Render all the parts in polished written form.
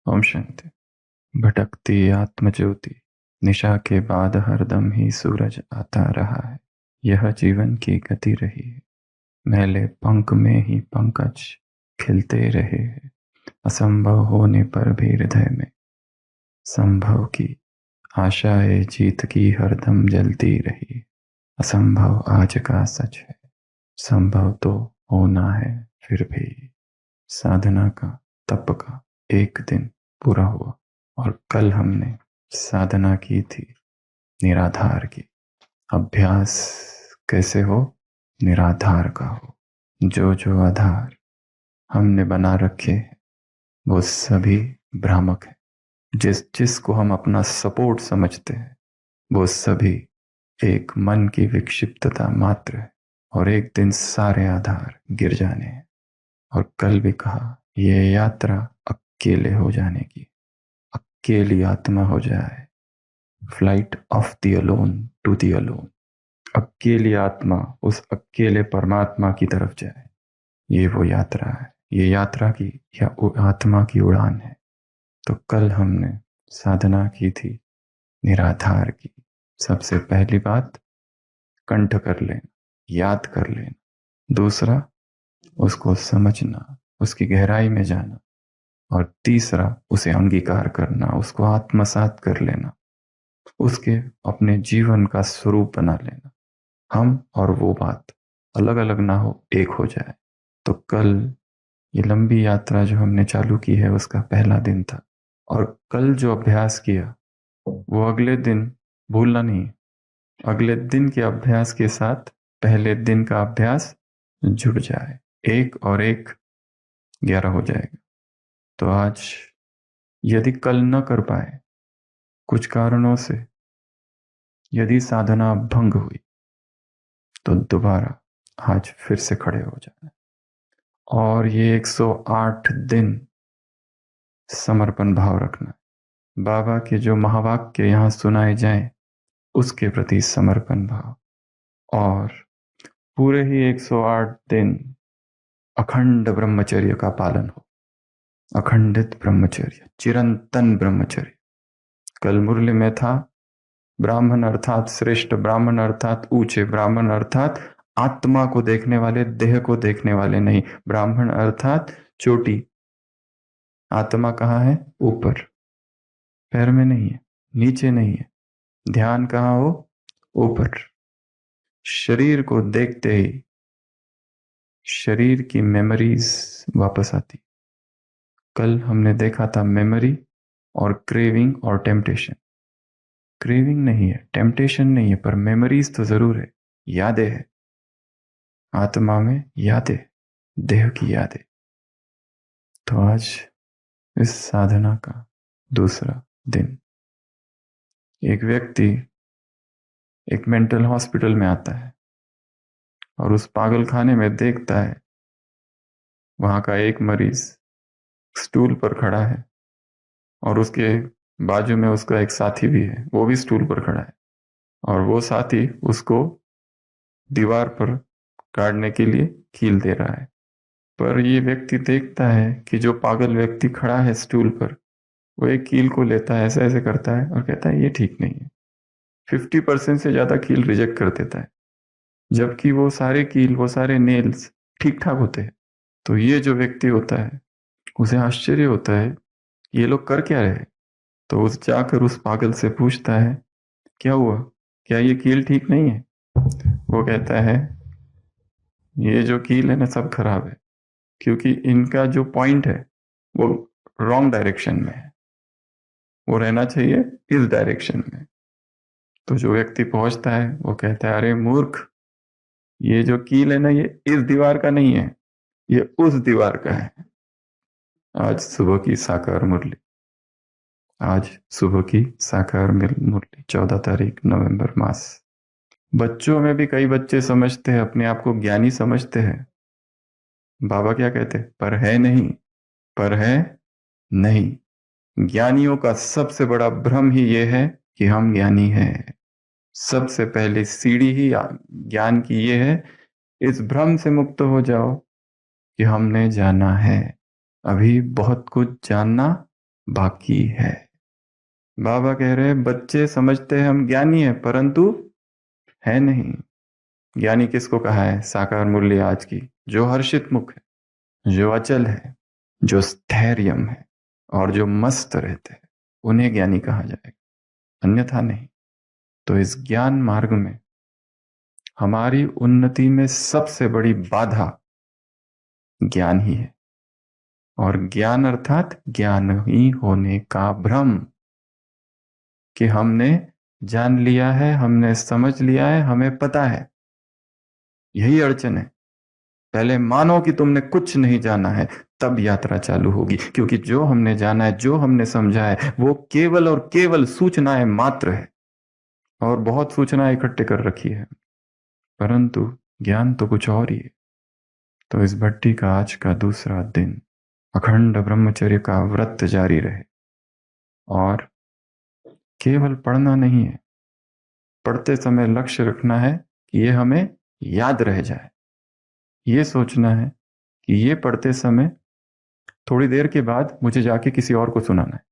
ओम शांति। भटकती आत्मज्योति, निशा के बाद हरदम ही सूरज आता रहा है। यह जीवन की गति रही है। मैले पंख में ही पंकज खिलते रहे हैं। असंभव होने पर भी हृदय में संभव की आशाएं जीत की हरदम जलती रही। असंभव आज का सच है, संभव तो होना है फिर भी। साधना का, तप का एक दिन पूरा हुआ और कल हमने साधना की थी निराधार की। अभ्यास कैसे हो? निराधार का हो। जो जो आधार हमने बना रखे हैं वो सभी भ्रामक है। जिस जिसको हम अपना सपोर्ट समझते हैं वो सभी एक मन की विक्षिप्तता मात्र है और एक दिन सारे आधार गिर जाने हैं। और कल भी कहा, ये यात्रा अकेले हो जाने की, अकेली आत्मा हो जाए। Flight of the alone to the alone. अकेली आत्मा उस अकेले परमात्मा की तरफ जाए, ये वो यात्रा है। ये यात्रा की या आत्मा की उड़ान है। तो कल हमने साधना की थी निराधार की। सबसे पहली बात, कंठ कर लेना, याद कर लेना। दूसरा, उसको समझना, उसकी गहराई में जाना। और तीसरा, उसे अंगीकार करना, उसको आत्मसात कर लेना, उसके अपने जीवन का स्वरूप बना लेना। हम और वो बात अलग अलग ना हो, एक हो जाए। तो कल ये लंबी यात्रा जो हमने चालू की है उसका पहला दिन था। और कल जो अभ्यास किया वो अगले दिन भूलना नहीं। अगले दिन के अभ्यास के साथ पहले दिन का अभ्यास जुड़ जाए, एक और एक 11 हो जाएगा। तो आज यदि कल न कर पाए कुछ कारणों से, यदि साधना भंग हुई, तो दोबारा आज फिर से खड़े हो जाना। और ये 108 दिन समर्पण भाव रखना। बाबा के जो महावाक्य यहाँ सुनाए जाएं उसके प्रति समर्पण भाव। और पूरे ही 108 दिन अखंड ब्रह्मचर्य का पालन हो। अखंडित ब्रह्मचर्य, चिरंतन ब्रह्मचर्य। कल मुरली में था, ब्राह्मण अर्थात श्रेष्ठ ब्राह्मण अर्थात ऊंचे ब्राह्मण अर्थात आत्मा को देखने वाले, देह को देखने वाले नहीं। ब्राह्मण अर्थात चोटी। आत्मा कहाँ है? ऊपर, पैर में नहीं है, नीचे नहीं है। ध्यान कहाँ हो? ऊपर। शरीर को देखते ही शरीर की मेमोरीज वापस आती। कल हमने देखा था मेमोरी और क्रेविंग और टेम्पटेशन। क्रेविंग नहीं है, टेम्पटेशन नहीं है, पर मेमोरीज तो जरूर है, यादें है। आत्मा में यादें, देह की यादें। तो आज इस साधना का दूसरा दिन। एक व्यक्ति एक मेंटल हॉस्पिटल में आता है और उस पागल खाने में देखता है वहां का एक मरीज स्टूल पर खड़ा है और उसके बाजू में उसका एक साथी भी है, वो भी स्टूल पर खड़ा है। और वो साथी उसको दीवार पर काटने के लिए कील दे रहा है। पर ये व्यक्ति देखता है कि जो पागल व्यक्ति खड़ा है स्टूल पर, वो एक कील को लेता है, ऐसे ऐसे करता है और कहता है ये ठीक नहीं है। 50% से ज्यादा कील रिजेक्ट कर देता है, जबकि वो सारे कील, वो सारे नेल्स ठीक ठाक होते हैं। तो ये जो व्यक्ति होता है उसे आश्चर्य होता है ये लोग कर क्या रहे। तो उस जाकर उस पागल से पूछता है क्या हुआ, क्या ये कील ठीक नहीं है? वो कहता है ये जो कील है ना सब खराब है, क्योंकि इनका जो पॉइंट है वो रॉन्ग डायरेक्शन में है, वो रहना चाहिए इस डायरेक्शन में। तो जो व्यक्ति पहुंचता है वो कहता है अरे मूर्ख, ये जो कील है ना ये इस दीवार का नहीं है, ये उस दीवार का है। आज सुबह की साकार मुरली। आज सुबह की साकार मुरली 14 तारीख नवंबर मास। बच्चों में भी कई बच्चे समझते हैं, अपने आप को ज्ञानी समझते हैं। बाबा क्या कहते हैं? पर है नहीं, पर है नहीं। ज्ञानियों का सबसे बड़ा भ्रम ही यह है कि हम ज्ञानी हैं। सबसे पहले सीढ़ी ही ज्ञान की ये है, इस भ्रम से मुक्त हो जाओ कि हमने जाना है। अभी बहुत कुछ जानना बाकी है। बाबा कह रहे हैं बच्चे समझते हैं हम ज्ञानी हैं, परंतु है नहीं। ज्ञानी किसको कहा है साकार मूल्य आज की? जो हर्षित मुख है, जो अचल है, जो स्थैर्यम है और जो मस्त रहते हैं, उन्हें ज्ञानी कहा जाएगा, अन्यथा नहीं। तो इस ज्ञान मार्ग में हमारी उन्नति में सबसे बड़ी बाधा ज्ञान ही है। और ज्ञान अर्थात ज्ञान ही होने का भ्रम, कि हमने जान लिया है, हमने समझ लिया है, हमें पता है। यही अड़चन है। पहले मानो कि तुमने कुछ नहीं जाना है, तब यात्रा चालू होगी। क्योंकि जो हमने जाना है, जो हमने समझा है, वो केवल और केवल सूचनाएं मात्र है। और बहुत सूचनाएं इकट्ठे कर रखी है, परंतु ज्ञान तो कुछ और ही है। तो इस भट्टी का आज का दूसरा दिन अखंड ब्रह्मचर्य का व्रत जारी रहे। और केवल पढ़ना नहीं है, पढ़ते समय लक्ष्य रखना है कि ये हमें याद रह जाए। ये सोचना है कि ये पढ़ते समय थोड़ी देर के बाद मुझे जाके किसी और को सुनाना है।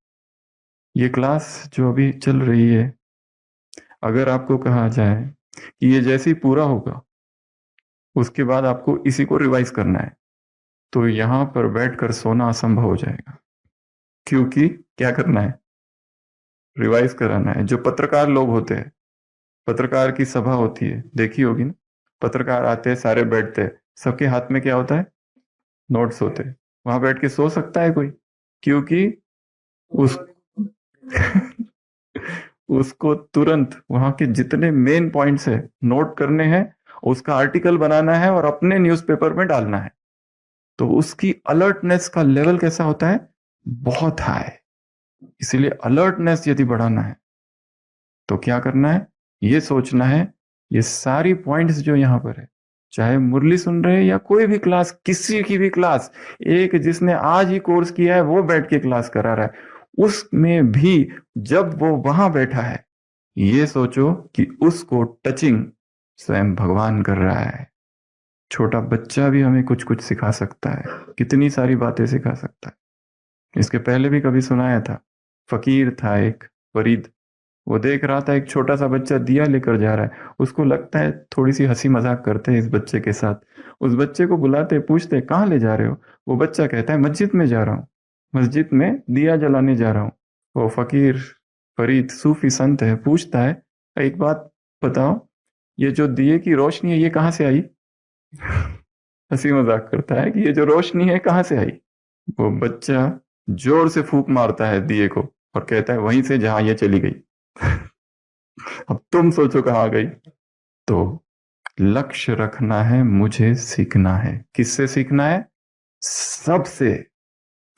ये क्लास जो अभी चल रही है, अगर आपको कहा जाए कि ये जैसे ही पूरा होगा उसके बाद आपको इसी को रिवाइज करना है, तो यहां पर बैठकर सोना असंभव हो जाएगा। क्योंकि क्या करना है? रिवाइज कराना है। जो पत्रकार लोग होते हैं, पत्रकार की सभा होती है, देखी होगी ना? पत्रकार आते हैं, सारे बैठते हैं, सबके हाथ में क्या होता है? नोट्स होते हैं। वहां बैठ के सो सकता है कोई? क्योंकि उस उसको तुरंत वहां के जितने मेन पॉइंट्स है नोट करने हैं, उसका आर्टिकल बनाना है और अपने न्यूज़पेपर में डालना है। तो उसकी अलर्टनेस का लेवल कैसा होता है? बहुत हाई। इसीलिए अलर्टनेस यदि बढ़ाना है तो क्या करना है? ये सोचना है, ये सारी पॉइंट्स जो यहां पर है, चाहे मुरली सुन रहे हैं या कोई भी क्लास, किसी की भी क्लास, एक जिसने आज ही कोर्स किया है वो बैठ के क्लास करा रहा है, उसमें भी जब वो वहां बैठा है, ये सोचो कि उसको टचिंग स्वयं भगवान कर रहा है। छोटा बच्चा भी हमें कुछ कुछ सिखा सकता है, कितनी सारी बातें सिखा सकता है। इसके पहले भी कभी सुनाया था। फकीर था एक, फरीद। वो देख रहा था एक छोटा सा बच्चा दिया लेकर जा रहा है, उसको लगता है थोड़ी सी हंसी मजाक करते हैं इस बच्चे के साथ। उस बच्चे को बुलाते, पूछते कहाँ ले जा रहे हो? वो बच्चा कहता है मस्जिद में जा रहा हूँ, मस्जिद में दिया जलाने जा रहा हूँ। वो फकीर, फरीद सूफी संत है, पूछता है एक बात बताओ, ये जो दिए की रोशनी है ये कहाँ से आई? हंसी मजाक करता है कि ये जो रोशनी है कहाँ से आई? वो बच्चा जोर से फूंक मारता है दिए को और कहता है वहीं से जहां ये चली गई। अब तुम सोचो कहाँ गई। तो लक्ष्य रखना है, मुझे सीखना है। किससे सीखना है? सबसे।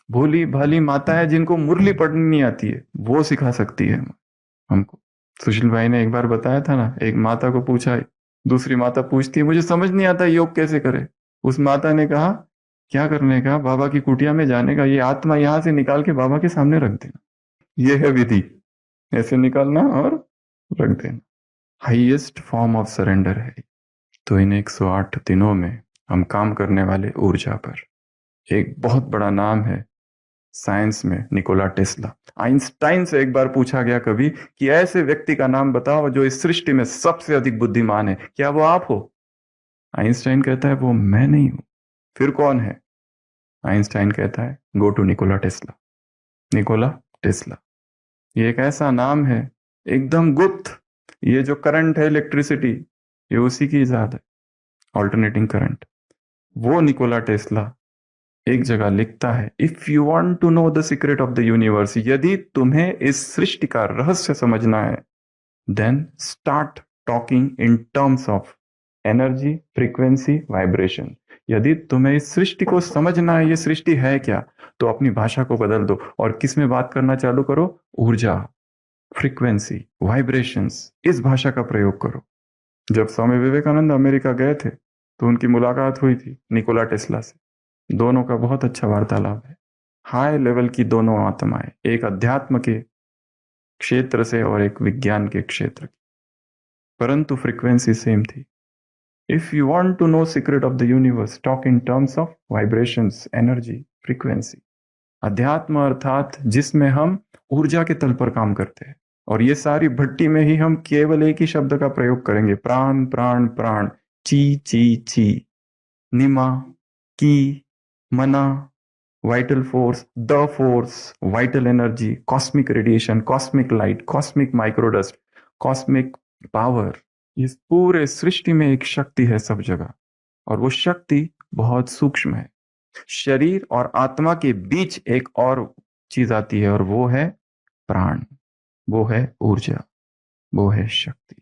भोली भाली माता है जिनको मुरली पढ़नी नहीं आती है, वो सिखा सकती है हमको। सुशील भाई ने एक बार बताया था ना, एक माता को पूछा, दूसरी माता पूछती है मुझे समझ नहीं आता योग कैसे करे। उस माता ने कहा क्या करने का? बाबा की कुटिया में जाने का, ये आत्मा यहां से निकाल के बाबा के सामने रख देना। ये है विधि, ऐसे निकालना और रख देना। हाईएस्ट फॉर्म ऑफ सरेंडर है। तो इन 108 दिनों में हम काम करने वाले ऊर्जा पर एक बहुत बड़ा नाम है साइंस में, निकोला टेस्ला। आइंस्टाइन से एक बार पूछा गया कभी कि ऐसे व्यक्ति का नाम बताओ जो इस सृष्टि में सबसे अधिक बुद्धिमान है, क्या वो आप हो? आइंस्टाइन कहता है वो मैं नहीं हूं। फिर कौन है? आइंस्टाइन कहता है go to Nikola Tesla. Nikola Tesla, ये एक ऐसा नाम है एकदम गुप्त। ये जो करंट है, इलेक्ट्रिसिटी, ये उसी की इजाद है, ऑल्टरनेटिंग करंट। वो निकोला टेस्ला एक जगह लिखता है, if you want to know the secret of the universe, यदि तुम्हें इस सृष्टि का रहस्य समझना है, then start talking in terms of energy, frequency, vibration. यदि तुम्हें इस सृष्टि को समझना है, ये सृष्टि है क्या, तो अपनी भाषा को बदल दो और किस में बात करना चालू करो? ऊर्जा, फ्रीक्वेंसी, वाइब्रेशंस, इस भाषा का प्रयोग करो। जब स्वामी विवेकानंद अमेरिका गए थे तो उनकी मुलाकात हुई थी निकोला टेस्ला से। दोनों का बहुत अच्छा वार्तालाप है। हाई लेवल की दोनों आत्माएं, एक अध्यात्म के क्षेत्र से और एक विज्ञान के क्षेत्र की, परंतु फ्रीक्वेंसी सेम थी। If you want to know secret of the universe, talk in terms of vibrations, energy, frequency. अध्यात्म अर्थात जिसमें हम ऊर्जा के तल पर काम करते हैं। और ये सारी भट्टी में ही हम केवल एक ही शब्द का प्रयोग करेंगे, प्राण प्राण प्राण, ची ची ची, pneuma, ki, mana, vital force, vital energy, cosmic radiation, cosmic light, cosmic microdust, cosmic power. इस पूरे सृष्टि में एक शक्ति है सब जगह, और वो शक्ति बहुत सूक्ष्म है। शरीर और आत्मा के बीच एक और चीज आती है, और वो है प्राण, वो है ऊर्जा, वो है शक्ति।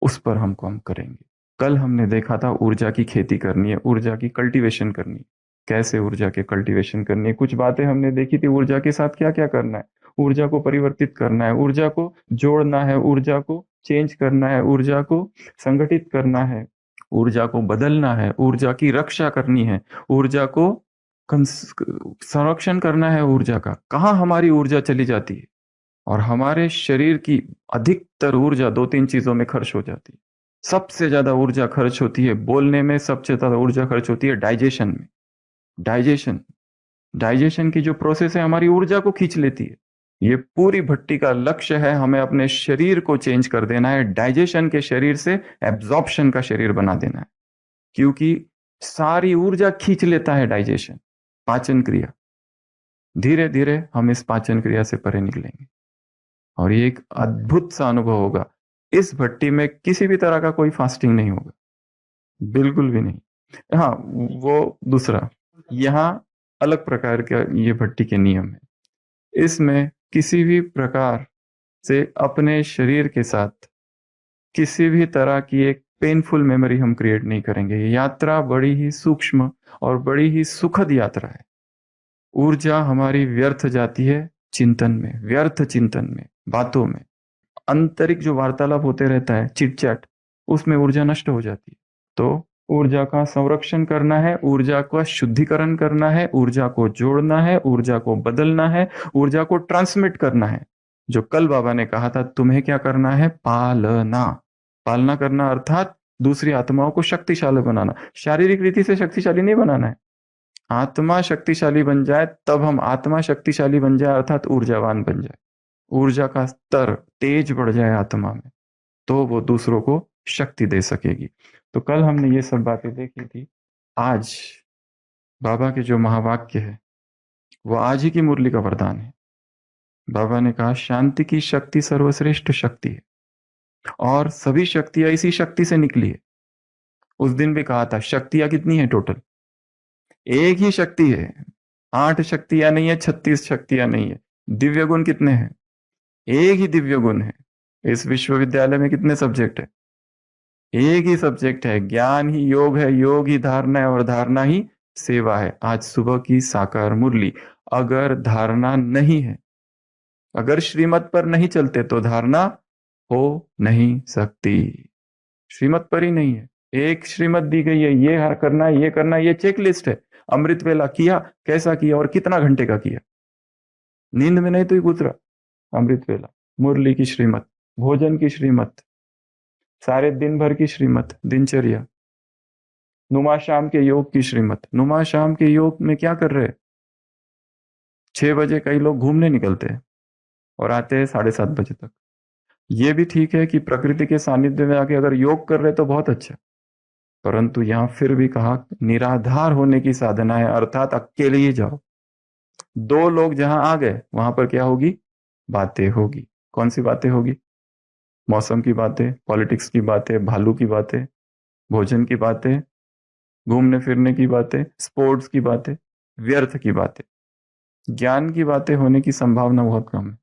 उस पर हम काम करेंगे। कल हमने देखा था ऊर्जा की खेती करनी है, ऊर्जा की कल्टीवेशन करनी है। कैसे ऊर्जा के कल्टीवेशन करनी है, कुछ बातें हमने देखी थी। ऊर्जा के साथ क्या क्या करना है, ऊर्जा को परिवर्तित करना है, ऊर्जा को जोड़ना है, ऊर्जा को चेंज करना है, ऊर्जा को संगठित करना है, ऊर्जा को बदलना है, ऊर्जा की रक्षा करनी है, ऊर्जा को संरक्षण करना है। ऊर्जा का कहाँ हमारी ऊर्जा चली जाती है, और हमारे शरीर की अधिकतर ऊर्जा दो तीन चीजों में खर्च हो जाती है। सबसे ज्यादा ऊर्जा खर्च होती है बोलने में, सबसे ज्यादा ऊर्जा खर्च होती है डाइजेशन में। डाइजेशन डाइजेशन की जो प्रोसेस है हमारी ऊर्जा को खींच लेती है। ये पूरी भट्टी का लक्ष्य है, हमें अपने शरीर को चेंज कर देना है, डाइजेशन के शरीर से एब्जॉर्प्शन का शरीर बना देना है। क्योंकि सारी ऊर्जा खींच लेता है डाइजेशन, पाचन क्रिया। धीरे धीरे हम इस पाचन क्रिया से परे निकलेंगे, और ये एक अद्भुत सा अनुभव होगा। इस भट्टी में किसी भी तरह का कोई फास्टिंग नहीं होगा, बिल्कुल भी नहीं। हाँ, वो दूसरा, यहाँ अलग प्रकार का ये भट्टी के नियम है। इसमें किसी भी प्रकार से अपने शरीर के साथ किसी भी तरह की एक पेनफुल मेमोरी हम क्रिएट नहीं करेंगे। ये यात्रा बड़ी ही सूक्ष्म और बड़ी ही सुखद यात्रा है। ऊर्जा हमारी व्यर्थ जाती है चिंतन में, व्यर्थ चिंतन में, बातों में। आंतरिक जो वार्तालाप होते रहता है, चिट चैट, उसमें ऊर्जा नष्ट हो जाती है। तो ऊर्जा का संरक्षण करना है, ऊर्जा का शुद्धिकरण करना है, ऊर्जा को जोड़ना है, ऊर्जा को बदलना है, ऊर्जा को ट्रांसमिट करना है। जो कल बाबा ने कहा था, तुम्हें क्या करना है, पालना। पालना करना अर्थात दूसरी आत्माओं को शक्तिशाली बनाना। शारीरिक रीति से शक्तिशाली नहीं बनाना है। आत्मा शक्तिशाली बन जाए तब हम, आत्मा शक्तिशाली बन जाए अर्थात ऊर्जावान बन जाए, ऊर्जा का स्तर तेज बढ़ जाए आत्मा में, तो वो दूसरों को शक्ति दे सकेगी। तो कल हमने ये सब बातें देखी थी। आज बाबा के जो महावाक्य है वो आज ही की मुरली का वरदान है। बाबा ने कहा शांति की शक्ति सर्वश्रेष्ठ शक्ति है, और सभी शक्तियां इसी शक्ति से निकली है। उस दिन भी कहा था शक्तियां कितनी है टोटल, एक ही शक्ति है। 8 शक्तियां नहीं है, 36 शक्तियां नहीं है। दिव्य गुण कितने हैं, एक ही दिव्य गुण है। इस विश्वविद्यालय में कितने सब्जेक्ट है, एक ही सब्जेक्ट है। ज्ञान ही योग है, योग ही धारणा है, और धारणा ही सेवा है। आज सुबह की साकार मुरली। अगर धारणा नहीं है, अगर श्रीमत पर नहीं चलते तो धारणा हो नहीं सकती। श्रीमत पर ही नहीं है। एक श्रीमत दी गई है, ये हर करना है, ये करना है, ये चेक लिस्ट है। अमृत वेला किया, कैसा किया और कितना घंटे का किया, नींद में नहीं तो ही गुजरा। अमृत वेला, मुरली की श्रीमत, भोजन की श्रीमत, सारे दिन भर की श्रीमत, दिनचर्या, नुमा शाम के योग की श्रीमत। नुमा शाम के योग में क्या कर रहे हैं, 6 बजे कई लोग घूमने निकलते हैं और आते हैं 7:30 बजे तक। ये भी ठीक है कि प्रकृति के सानिध्य में आके अगर योग कर रहे तो बहुत अच्छा, परंतु यहां फिर भी कहा निराधार होने की साधना है, अर्थात अकेले ही जाओ। 2 लोग जहां आ गए वहां पर क्या होगी, बातें होगी। कौन सी बातें होगी, मौसम की बातें, पॉलिटिक्स की बातें, भालू की बातें, भोजन की बातें, घूमने फिरने की बातें, स्पोर्ट्स की बातें, व्यर्थ की बातें। ज्ञान की बातें होने की संभावना बहुत कम है।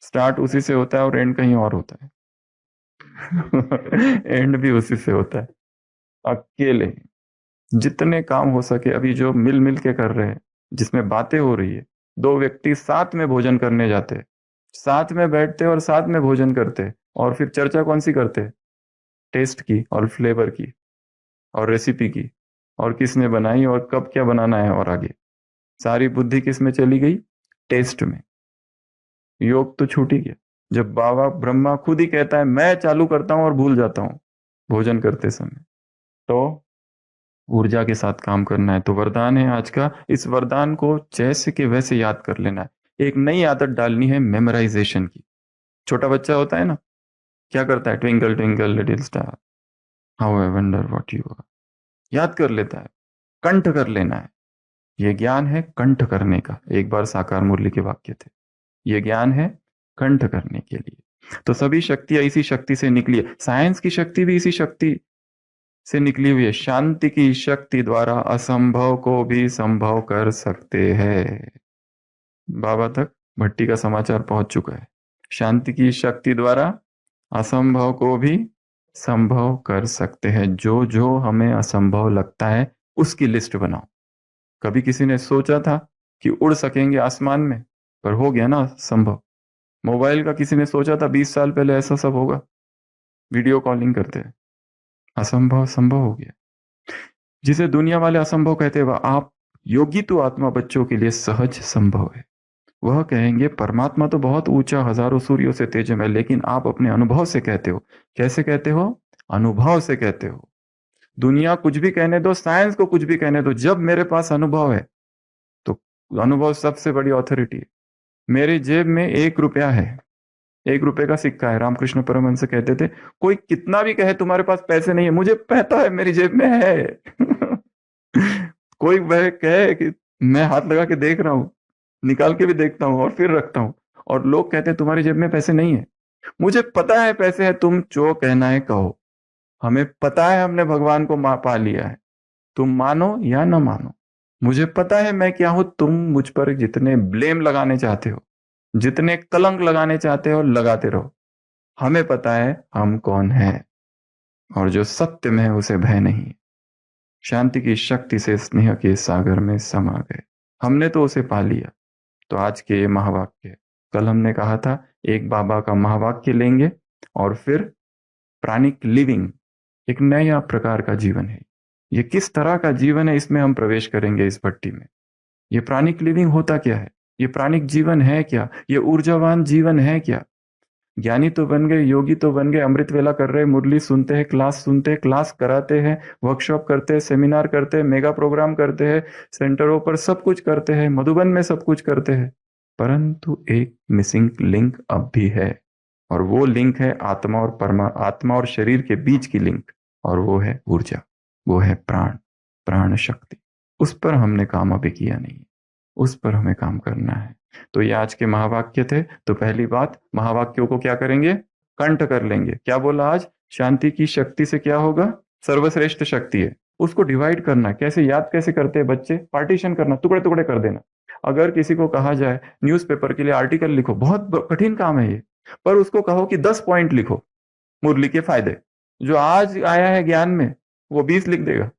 स्टार्ट उसी से होता है और एंड कहीं और होता है। एंड भी उसी से होता है। अकेले जितने काम हो सके अभी जो मिल मिल के कर रहे हैं, जिसमें बातें हो रही है, 2 व्यक्ति साथ में भोजन करने जाते हैं, साथ में बैठते और साथ में भोजन करते, और फिर चर्चा कौन सी करते, टेस्ट की और फ्लेवर की और रेसिपी की, और किसने बनाई और कब क्या बनाना है, और आगे सारी बुद्धि किस में चली गई, टेस्ट में। योग तो छूट ही गया। जब बाबा ब्रह्मा खुद ही कहता है मैं चालू करता हूं और भूल जाता हूं भोजन करते समय, तो ऊर्जा के साथ काम करना है। तो वरदान है आज का, इस वरदान को जैसे के वैसे याद कर लेना है। एक नई आदत डालनी है मेमोराइजेशन की। छोटा बच्चा होता है ना, क्या करता है, twinkle twinkle little star, how I wonder what you are, याद कर लेता है। कंठ कर लेना है। ये ज्ञान है कंठ करने का। एक बार साकार मुरली के वाक्य थे, ये ज्ञान है कंठ करने के लिए। तो सभी शक्तियां इसी शक्ति से निकली है। साइंस की शक्ति भी इसी शक्ति से निकली हुई है। शांति की शक्ति द्वारा असंभव को भी संभव कर सकते हैं। बाबा तक भट्टी का समाचार पहुंच चुका है। शांति की शक्ति द्वारा असंभव को भी संभव कर सकते हैं। जो जो हमें असंभव लगता है उसकी लिस्ट बनाओ। कभी किसी ने सोचा था कि उड़ सकेंगे आसमान में, पर हो गया ना संभव। मोबाइल का किसी ने सोचा था 20 साल पहले ऐसा सब होगा, वीडियो कॉलिंग करते हैं, असंभव संभव हो गया। जिसे दुनिया वाले असंभव कहते हैं वह आप योगी तो आत्मा बच्चों के लिए सहज संभव है। वह कहेंगे परमात्मा तो बहुत ऊंचा हजारों सूर्यों से तेजम है, लेकिन आप अपने अनुभव से कहते हो। कैसे कहते हो? अनुभव से कहते हो। दुनिया कुछ भी कहने दो, साइंस को कुछ भी कहने दो, जब मेरे पास अनुभव है तो अनुभव सबसे बड़ी ऑथोरिटी है। मेरी जेब में 1 रुपया है, 1 रुपए का सिक्का है। रामकृष्ण परमहंस कहते थे कोई कितना भी कहे तुम्हारे पास पैसे नहीं है, मुझे पता है मेरी जेब में है। कोई वह कहे कि मैं हाथ लगा के देख रहा हूं, निकाल के भी देखता हूं और फिर रखता हूं, और लोग कहते हैं तुम्हारी जेब में पैसे नहीं है, मुझे पता है पैसे है, तुम जो कहना है कहो। हमें पता है हमने भगवान को पा लिया है, तुम मानो या ना मानो। मुझे पता है मैं क्या हूं, तुम मुझ पर जितने ब्लेम लगाने चाहते हो, जितने कलंक लगाने चाहते हो लगाते रहो। हमें पता है हम कौन है, और जो सत्य में है उसे भय नहीं। शांति की शक्ति से स्नेह के सागर में समा गए। हमने तो उसे पा लिया। तो आज के ये महावाक्य, कल हमने कहा था एक बाबा का महावाक्य लेंगे और फिर प्राणिक लिविंग, एक नया प्रकार का जीवन है। ये किस तरह का जीवन है, इसमें हम प्रवेश करेंगे इस भट्टी में। ये प्राणिक लिविंग होता क्या है, ये प्राणिक जीवन है क्या, ये ऊर्जावान जीवन है क्या। ज्ञानी तो बन गए, योगी तो बन गए, अमृत वेला कर रहे, मुरली सुनते हैं, क्लास सुनते हैं, क्लास कराते हैं, वर्कशॉप करते हैं, सेमिनार करते हैं, मेगा प्रोग्राम करते हैं, सेंटरों पर सब कुछ करते हैं, मधुबन में सब कुछ करते हैं। परंतु एक मिसिंग लिंक अब भी है, और वो लिंक है आत्मा और आत्मा और शरीर के बीच की लिंक, और वो है ऊर्जा, वो है प्राण, प्राण शक्ति। उस पर हमने काम अभी किया नहीं, उस पर हमें काम करना है। तो ये आज के महावाक्य थे। तो पहली बात, महावाक्यों को क्या करेंगे, कंठ कर लेंगे। क्या बोला आज, शांति की शक्ति से क्या होगा, सर्वश्रेष्ठ शक्ति है। उसको डिवाइड करना, कैसे याद कैसे करते हैं बच्चे, पार्टीशन करना, टुकड़े टुकड़े कर देना। अगर किसी को कहा जाए न्यूज़पेपर के लिए आर्टिकल लिखो, बहुत कठिन काम है ये, पर उसको कहो कि 10 पॉइंट लिखो मुरली के फायदे, जो आज आया है ज्ञान में वो 20 लिख देगा।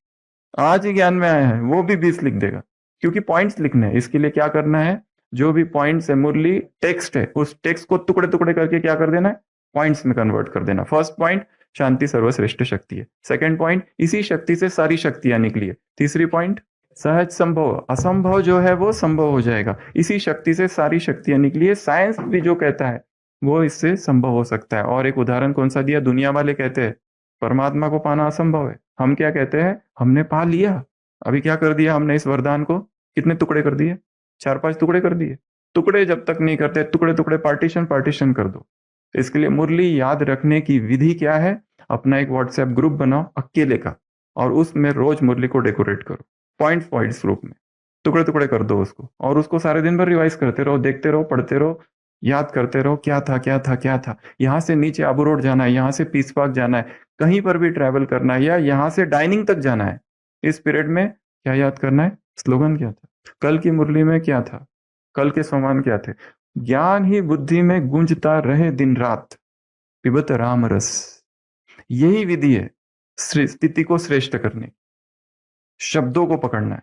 आज ही ज्ञान में आया है वो भी 20 लिख देगा, क्योंकि पॉइंट्स लिखने हैं। इसके लिए क्या करना है, जो भी पॉइंट्स है, मुरली टेक्स्ट है, उस टेक्स्ट को टुकड़े टुकड़े करके क्या कर देना है, पॉइंट्स में कन्वर्ट कर देना। फर्स्ट पॉइंट, शांति सर्वश्रेष्ठ शक्ति है। सेकंड पॉइंट, इसी शक्ति से सारी शक्तियां निकली है। तीसरी पॉइंट, सहज संभव, असंभव जो है वो संभव हो जाएगा, इसी शक्ति से सारी शक्तियां निकली है। साइंस भी जो कहता है वो इससे संभव हो सकता है। और एक उदाहरण कौन सा दिया, दुनिया वाले कहते हैं परमात्मा को पाना असंभव है, हम क्या कहते हैं, हमने पा लिया। अभी क्या कर दिया हमने, इस वरदान को कितने टुकड़े कर दिए, 4-5 टुकड़े कर दिए। टुकड़े जब तक नहीं करते, टुकड़े टुकड़े पार्टीशन पार्टीशन कर दो। इसके लिए मुरली याद रखने की विधि क्या है, अपना एक व्हाट्सएप ग्रुप बनाओ अकेले का, और उसमें रोज मुरली को डेकोरेट करो, पॉइंट्स पॉइंट्स रूप में टुकड़े टुकड़े कर दो उसको, और उसको सारे दिन भर रिवाइज करते रहो, देखते रहो, पढ़ते रहो, याद करते रहो, क्या था क्या था क्या था। यहाँ से नीचे आबू रोड जाना है, यहाँ से पीस पार्क जाना है, कहीं पर भी ट्रैवल करना है, या यहाँ से डाइनिंग तक जाना है, इस पीरियड में क्या याद करना है, स्लोगन क्या था, कल की मुरली में क्या था, कल के समान क्या थे। ज्ञान ही बुद्धि में गूंजता रहे दिन रात, पिबत राम रस। यही विधि है स्थिति को श्रेष्ठ करने, शब्दों को पकड़ना है।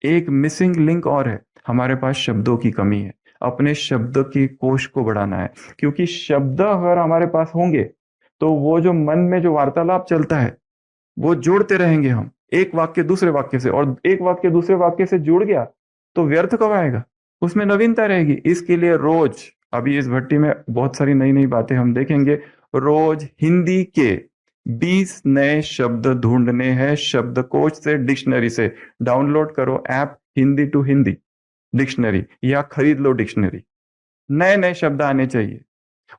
एक मिसिंग लिंक और है, हमारे पास शब्दों की कमी है। अपने शब्द की कोश को बढ़ाना है, क्योंकि शब्द अगर हमारे पास होंगे तो वो जो मन में जो वार्तालाप चलता है वो जोड़ते रहेंगे हम, एक वाक्य दूसरे वाक्य से, और एक वाक्य दूसरे वाक्य से जुड़ गया तो व्यर्थ कब आएगा, उसमें नवीनता रहेगी। इसके लिए रोज, अभी इस भट्टी में बहुत सारी नई नई बातें हम देखेंगे, रोज हिंदी के 20 नए शब्द ढूंढने हैं शब्दकोश से, डिक्शनरी से। डाउनलोड करो app Hindi to Hindi dictionary, या खरीद लो डिक्शनरी। नए नए शब्द आने चाहिए।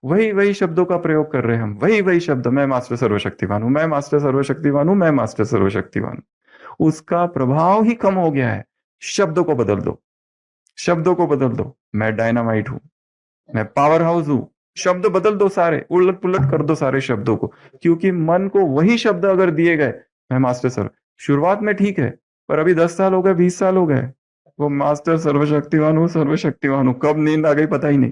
वही वही शब्दों का प्रयोग कर रहे हैं हम, वही वही शब्द। मैं मास्टर सर्वशक्तिवान हूं, मैं मास्टर सर्वशक्तिवान हूं, मैं मास्टर सर्वशक्तिवान हूं। उसका प्रभाव ही कम हो गया है। शब्दों को बदल दो, शब्दों को बदल दो। मैं डायनामाइट हूं, मैं पावर हाउस हूं। शब्द बदल दो सारे, उलट पुलट कर दो सारे शब्दों को। क्योंकि मन को वही शब्द अगर दिए गए, मैं मास्टर सर्व, शुरुआत में ठीक है, पर अभी 10 साल हो गए, 20 साल हो गए, वो मास्टर सर्वशक्तिवान हूं, सर्वशक्तिवान हूं, कब नींद आ गई पता ही नहीं।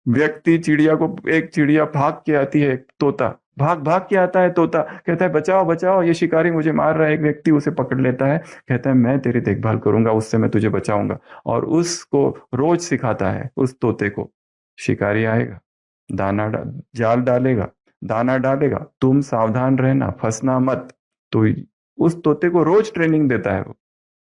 व्यक्ति चिड़िया को, एक चिड़िया भाग के आती है, तोता भाग भाग के आता है, तोता कहता है बचाओ बचाओ, ये शिकारी मुझे मार रहा है। एक व्यक्ति उसे पकड़ लेता है, कहता है मैं तेरी देखभाल करूंगा, उससे मैं तुझे बचाऊंगा। और उसको रोज सिखाता है, उस तोते को। शिकारी आएगा, जाल डालेगा, दाना डालेगा, तुम सावधान रहना, फंसना मत। तो उस तोते को रोज ट्रेनिंग देता है वो,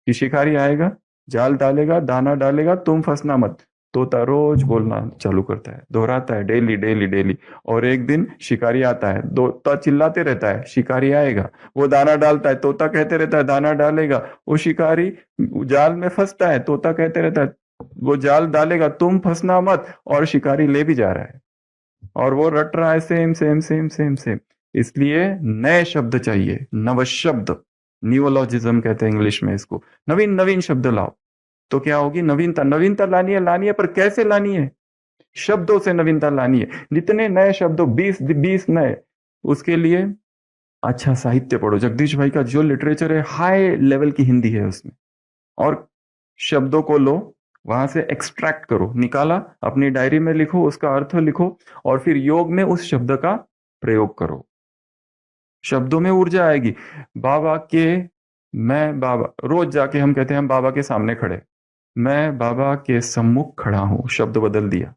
कि शिकारी आएगा, जाल डालेगा, दाना डालेगा, तुम फंसना मत। तोता रोज बोलना चालू करता है, दोहराता है, डेली डेली डेली। और एक दिन शिकारी आता है, तोता चिल्लाते रहता है, शिकारी आएगा, वो दाना डालता है, तोता कहते रहता है दाना डालेगा। वो शिकारी जाल में फंसता है, तोता कहते रहता है वो जाल डालेगा, तुम फंसना मत। और शिकारी ले भी जा रहा है, और वो रट रहा है, same same same same same. इसलिए नए शब्द चाहिए, नव शब्द। न्यूअलॉजिज्म कहते हैं इंग्लिश में इसको। नवीन नवीन शब्द लाओ, तो क्या होगी? नवीनता। नवीनता लानी है, पर कैसे लानी है? शब्दों से नवीनता लानी है। जितने नए शब्दों, 20 नए, उसके लिए अच्छा साहित्य पढ़ो। जगदीश भाई का जो लिटरेचर है, हाई लेवल की हिंदी है उसमें। और शब्दों को लो, वहां से एक्सट्रैक्ट करो, निकाला, अपनी डायरी में लिखो, उसका अर्थ लिखो, और फिर योग में उस शब्द का प्रयोग करो। शब्दों में ऊर्जा आएगी। बाबा के, मैं बाबा, रोज जाके हम कहते हैं हम बाबा के सामने खड़े, मैं बाबा के सम्मुख खड़ा हूं। शब्द बदल दिया,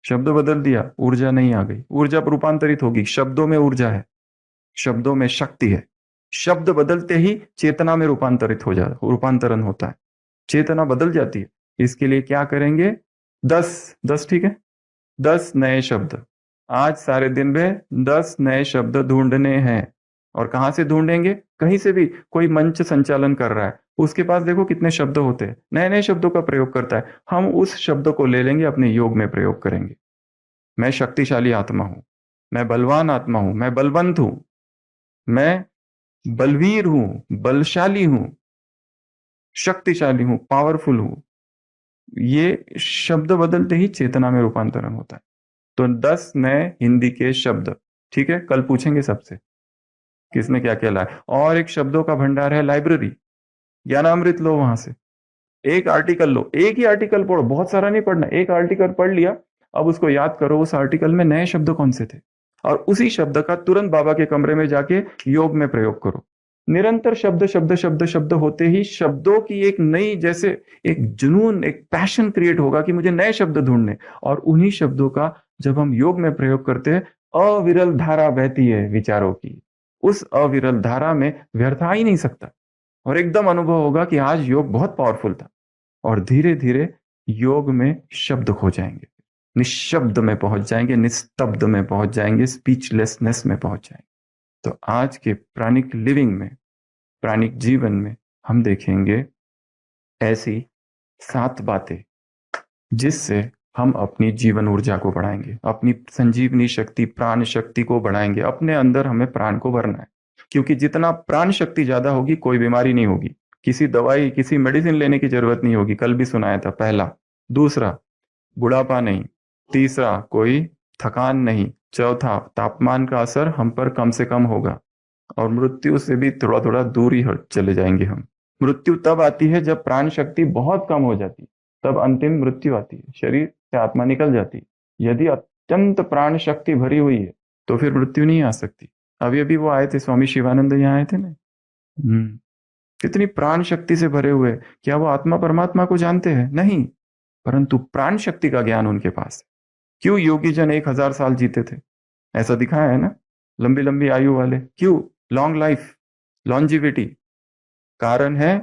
शब्द बदल दिया, ऊर्जा नहीं आ गई। ऊर्जा रूपांतरित होगी। शब्दों में ऊर्जा है, शब्दों में शक्ति है। शब्द बदलते ही चेतना में रूपांतरण होता है, चेतना बदल जाती है। इसके लिए क्या करेंगे? 10 ठीक है, 10 नए शब्द। आज सारे दिन में 10 नए शब्द ढूंढने हैं। और कहां से ढूंढेंगे? कहीं से भी। कोई मंच संचालन कर रहा है, उसके पास देखो कितने शब्द होते हैं, नए नए शब्दों का प्रयोग करता है। हम उस शब्द को ले लेंगे, अपने योग में प्रयोग करेंगे। मैं शक्तिशाली आत्मा हूं, मैं बलवान आत्मा हूं, मैं बलवंत हूं, मैं बलवीर हूं, बलशाली हूं, शक्तिशाली हूं, पावरफुल हूं। ये शब्द बदलते ही चेतना में रूपांतरण होता है। तो 10 नए हिंदी के शब्द, ठीक है, कल पूछेंगे सबसे किसने क्या क्या लाया। और एक शब्दों का भंडार है लाइब्रेरी, ज्ञानामृत लो वहां से। एक आर्टिकल लो, एक ही आर्टिकल पढ़ो, बहुत सारा नहीं पढ़ना, एक आर्टिकल पढ़ लिया। अब उसको याद करो, उस आर्टिकल में नए शब्द कौन से थे, और उसी शब्द का तुरंत बाबा के कमरे में जाके योग में प्रयोग करो। निरंतर शब्द शब्द शब्द शब्द होते ही शब्दों की एक नई, जैसे एक जुनून, एक पैशन क्रिएट होगा कि मुझे नए शब्द ढूंढने। और उन्हीं शब्दों का जब हम योग में प्रयोग करते हैं, अविरल धारा बहती है विचारों की। उस अविरल धारा में व्यर्थ आ ही नहीं सकता। और एकदम अनुभव होगा कि आज योग बहुत पावरफुल था। और धीरे धीरे योग में शब्द खो जाएंगे, निशब्द में पहुंच जाएंगे, निस्तब्ध में पहुंच जाएंगे, स्पीचलेसनेस में पहुंच जाएंगे। तो आज के प्राणिक लिविंग में, प्राणिक जीवन में हम देखेंगे ऐसी 7 बातें जिससे हम अपनी जीवन ऊर्जा को बढ़ाएंगे, अपनी संजीवनी शक्ति, प्राण शक्ति को बढ़ाएंगे। अपने अंदर हमें प्राण को भरना है, क्योंकि जितना प्राण शक्ति ज्यादा होगी, कोई बीमारी नहीं होगी, किसी दवाई, किसी मेडिसिन लेने की जरूरत नहीं होगी। कल भी सुनाया था, पहला। दूसरा, बुढ़ापा नहीं। तीसरा, कोई थकान नहीं। चौथा, तापमान का असर हम पर कम से कम होगा, और मृत्यु से भी थोड़ा थोड़ा दूर ही चले जाएंगे हम। मृत्यु तब आती है जब प्राण शक्ति बहुत कम हो जाती है, तब अंतिम मृत्यु आती है, शरीर से आत्मा निकल जाती है। यदि अत्यंत प्राण शक्ति भरी हुई है, तो फिर मृत्यु नहीं आ सकती। अभी अभी वो आए थे, स्वामी शिवानंद यहाँ आए थे ना। कितनी प्राण शक्ति से भरे हुए। क्या वो आत्मा परमात्मा को जानते हैं? नहीं, परंतु प्राण शक्ति का ज्ञान उनके पास है। क्यों योगी जन 1000 साल जीते थे? ऐसा दिखाया है ना, लंबी लंबी आयु वाले। क्यों? Long life, longevity. कारण है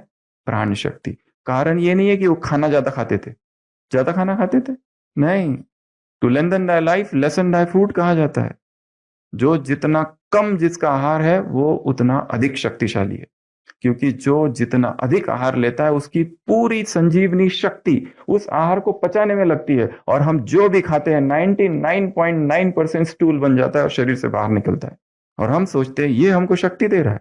प्राण शक्ति। कारण ये नहीं है कि वो खाना ज्यादा खाते थे, ज्यादा खाना खाते थे, नहीं। To lengthen thy life lessen thy food कहा जाता है। जो जितना कम जिसका आहार है वो उतना अधिक शक्तिशाली है, क्योंकि जो जितना अधिक आहार लेता है उसकी पूरी संजीवनी शक्ति उस आहार को पचाने में लगती है, और हम जो भी खाते हैं 99.9% स्टूल बन जाता है और शरीर से बाहर निकलता है। और हम सोचते हैं ये हमको शक्ति दे रहा है।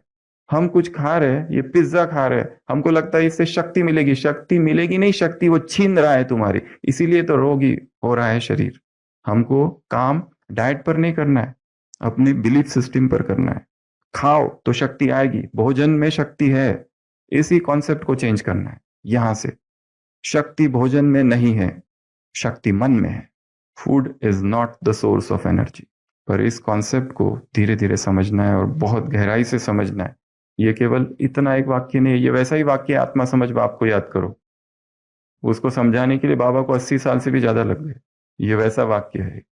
हम कुछ खा रहे हैं, ये पिज्जा खा रहे हैं, हमको लगता है इससे शक्ति मिलेगी। शक्ति मिलेगी नहीं, शक्ति वो छीन रहा है तुम्हारी, इसीलिए तो रोगी हो रहा है शरीर। हमको काम डाइट पर नहीं करना है, अपनी बिलीफ सिस्टम पर करना है। खाओ तो शक्ति आएगी, भोजन में शक्ति है, इसी कॉन्सेप्ट को चेंज करना है यहां से। शक्ति भोजन में नहीं है, शक्ति मन में है। Food is not the source of energy. पर इस कॉन्सेप्ट को धीरे धीरे समझना है और बहुत गहराई से समझना है। ये केवल इतना एक वाक्य नहीं है, ये वैसा ही वाक्य आत्मा समझ बाप को याद करो, उसको समझाने के लिए बाबा को 80 साल से भी ज्यादा लग गए। ये वैसा वाक्य है।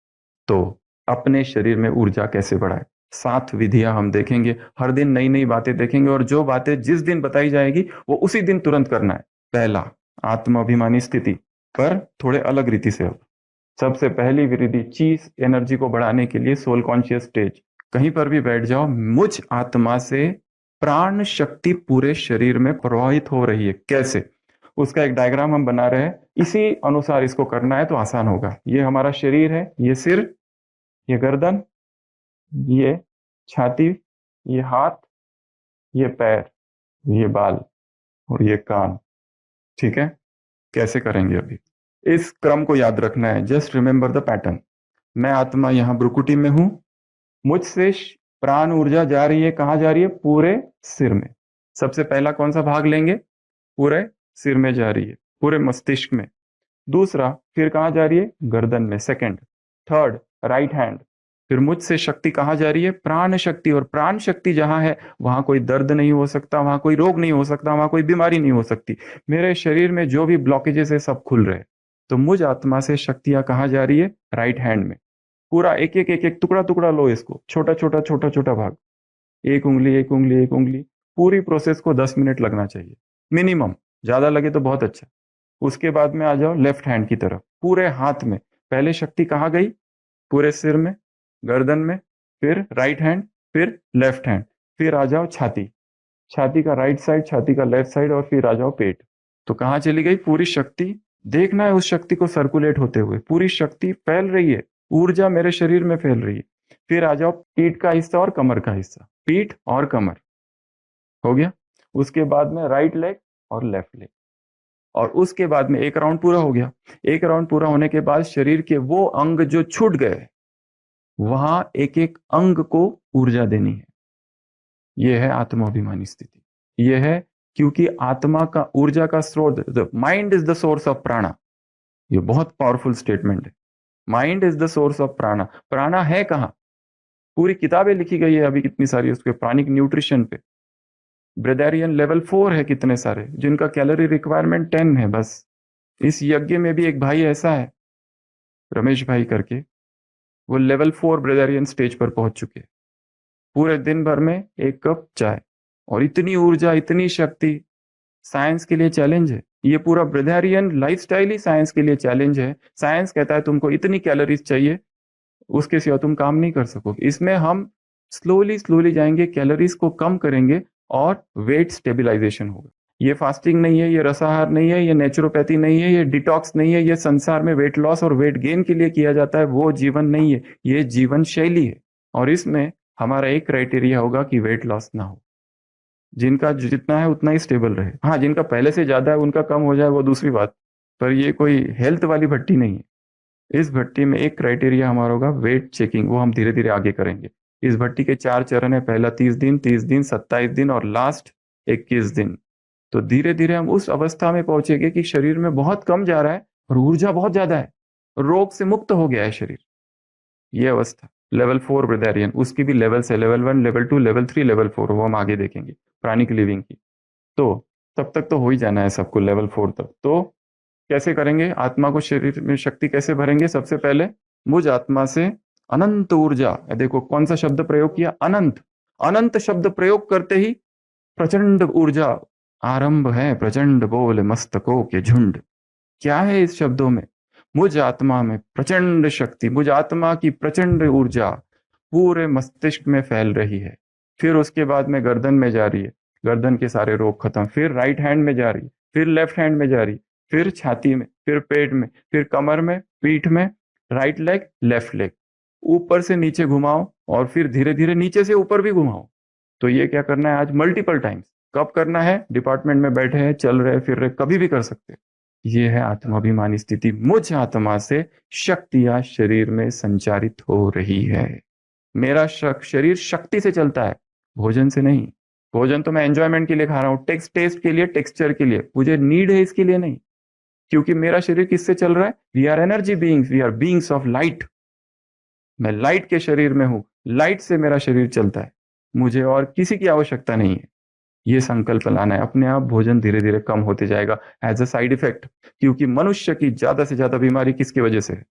तो अपने शरीर में ऊर्जा कैसे बढ़ाए, 7 विधियां हम देखेंगे। हर दिन नई नई बातें देखेंगे, और जो बातें जिस दिन बताई जाएगी वो उसी दिन तुरंत करना है। पहला, आत्माभिमानी स्थिति, पर थोड़े अलग रीति से। अब सबसे पहली विधि, चीज एनर्जी को बढ़ाने के लिए सोल कॉन्शियस स्टेज। कहीं पर भी बैठ जाओ, मुझ आत्मा से प्राण शक्ति पूरे शरीर में प्रवाहित हो रही है। कैसे, उसका एक डायग्राम हम बना रहे हैं, इसी अनुसार इसको करना है तो आसान होगा। ये हमारा शरीर है, ये सिर, ये गर्दन, ये छाती, ये हाथ, ये पैर, ये बाल और ये कान। ठीक है, कैसे करेंगे अभी, इस क्रम को याद रखना है। Just remember the pattern. मैं आत्मा यहां ब्रुकुटी में हूं, मुझसे प्राण ऊर्जा जा रही है, कहां जा रही है, पूरे सिर में। सबसे पहला कौन सा भाग लेंगे, पूरे सिर में जा रही है, पूरे मस्तिष्क में। दूसरा, फिर कहां जा रही है, गर्दन में। Second, third, right hand. फिर मुझसे शक्ति कहां जा रही है, प्राण शक्ति। और प्राण शक्ति जहां है वहां कोई दर्द नहीं हो सकता, वहां कोई रोग नहीं हो सकता, वहां कोई बीमारी नहीं हो सकती। मेरे शरीर में जो भी ब्लॉकेजेस है सब खुल रहे। तो मुझ आत्मा से शक्तियां कहां जा रही है, राइट हैंड में। पूरा एक एक एक एक टुकड़ा टुकड़ा लो इसको, छोटा छोटा छोटा छोटा भाग, एक उंगली एक उंगली एक उंगली। पूरी प्रोसेस को 10 मिनट लगना चाहिए मिनिमम, ज्यादा लगे तो बहुत अच्छा। उसके बाद में आ जाओ लेफ्ट हैंड की तरफ, पूरे हाथ में। पहले शक्ति कहाँ गई, पूरे सिर में, गर्दन में, फिर राइट हैंड, फिर लेफ्ट हैंड। फिर आ जाओ छाती, छाती का राइट साइड, छाती का लेफ्ट साइड, और फिर आ जाओ पेट। तो कहाँ चली गई पूरी शक्ति, देखना है उस शक्ति को सर्कुलेट होते हुए। पूरी शक्ति फैल रही है, ऊर्जा मेरे शरीर में फैल रही है। फिर आ जाओ पीठ का हिस्सा और कमर का हिस्सा, पीठ और कमर हो गया। उसके बाद में राइट लेग और लेफ्ट लेग, और उसके बाद में एक राउंड पूरा हो गया। एक राउंड पूरा होने के बाद शरीर के वो अंग जो छूट गए, वहां एक एक अंग को ऊर्जा देनी है। यह है आत्माभिमानी स्थिति। यह है, क्योंकि आत्मा का ऊर्जा का स्रोत, the mind is the source of प्राणा। ये बहुत पावरफुल स्टेटमेंट है। Mind is the source of प्राणा। प्राणा है कहाँ, पूरी किताबें लिखी गई है अभी कितनी सारी उसके, प्राणिक न्यूट्रिशन पे। ब्रेदारियन लेवल 4 है कितने सारे, जिनका कैलोरी रिक्वायरमेंट 10 है बस। इस यज्ञ में भी एक भाई ऐसा है, रमेश भाई करके, वो लेवल 4 ब्रेदारियन स्टेज पर पहुंच चुके हैं। पूरे दिन भर में 1 कप चाय, और इतनी ऊर्जा, इतनी शक्ति। साइंस के लिए चैलेंज है ये, पूरा ब्रेदारियन लाइफस्टाइल ही साइंस के लिए चैलेंज है। साइंस कहता है तुमको इतनी कैलोरीज चाहिए, उसके सिवा तुम काम नहीं कर सकोगे। इसमें हम स्लोली स्लोली जाएंगे, कैलोरीज को कम करेंगे और वेट स्टेबिलाईजेशन होगा। ये फास्टिंग नहीं है, ये रसाहार नहीं है, ये नेचुरोपैथी नहीं है, ये डिटॉक्स नहीं है। ये संसार में वेट लॉस और वेट गेन के लिए किया जाता है, वो जीवन नहीं है, ये जीवन शैली है। और इसमें हमारा एक क्राइटेरिया होगा कि वेट लॉस ना हो। जिनका जितना है उतना ही स्टेबल रहे। हाँ, जिनका पहले से ज्यादा है उनका कम हो जाए वो दूसरी बात, पर ये कोई हेल्थ वाली भट्टी नहीं है। इस भट्टी में एक क्राइटेरिया हमारा होगा वेट चेकिंग, वो हम धीरे धीरे आगे करेंगे। इस भट्टी के 4 चरण है, पहला 30 दिन, 30 दिन, 27 दिन और लास्ट 21 दिन। तो धीरे धीरे हम उस अवस्था में पहुंचेंगे कि शरीर में बहुत कम जा रहा है और ऊर्जा बहुत ज्यादा है, रोग से मुक्त हो गया है शरीर। ये अवस्था लेवल 4 ब्रेदारियन, उसकी भी लेवल्स है, लेवल 1, लेवल 2, लेवल 3, लेवल 4, वो हम आगे देखेंगे प्राणिक लिविंग की। तो तब तक तो हो ही जाना है सबको लेवल 4 तक। तो कैसे करेंगे, आत्मा को शरीर में शक्ति कैसे भरेंगे, सबसे पहले मुझ आत्मा से अनंत ऊर्जा। देखो कौन सा शब्द प्रयोग किया, अनंत। अनंत शब्द प्रयोग करते ही प्रचंड ऊर्जा आरंभ है, प्रचंड बोल मस्तकों के झुंड। क्या है इस शब्दों में, मुझ आत्मा में प्रचंड शक्ति, मुझ आत्मा की प्रचंड ऊर्जा, पूरे मस्तिष्क में फैल रही है, फिर उसके बाद में गर्दन में जा रही है, गर्दन के सारे रोग खत्म, फिर राइट हैंड में जा रही है, फिर लेफ्ट हैंड में जा रही है, फिर छाती में, फिर पेट में, फिर कमर में, पीठ में, राइट लेग, लेफ्ट लेग, ऊपर से नीचे घुमाओ और फिर धीरे धीरे नीचे से ऊपर भी घुमाओ। तो ये क्या करना है आज मल्टीपल टाइम्स। कब करना है? डिपार्टमेंट में बैठे हैं, चल रहे फिर रहे, कभी भी कर सकते हैं। ये है आत्माभिमानी स्थिति। मुझ आत्मा से शक्तियां शरीर में संचारित हो रही है। मेरा शरीर शक्ति से चलता है, भोजन से नहीं। भोजन तो मैं एंजॉयमेंट के लिए खा रहा हूँ, टेस्ट के लिए, टेक्सचर के लिए, मुझे नीड है इसके लिए नहीं। क्योंकि मेरा शरीर किससे चल रहा है? We are energy beings, we are beings of light. मैं लाइट के शरीर में हूं, लाइट से मेरा शरीर चलता है, मुझे और किसी की आवश्यकता नहीं है। ये संकल्प लाना है। अपने आप भोजन धीरे धीरे कम होते जाएगा एज अ साइड इफेक्ट। क्योंकि मनुष्य की ज्यादा से ज्यादा बीमारी किसकी वजह से है?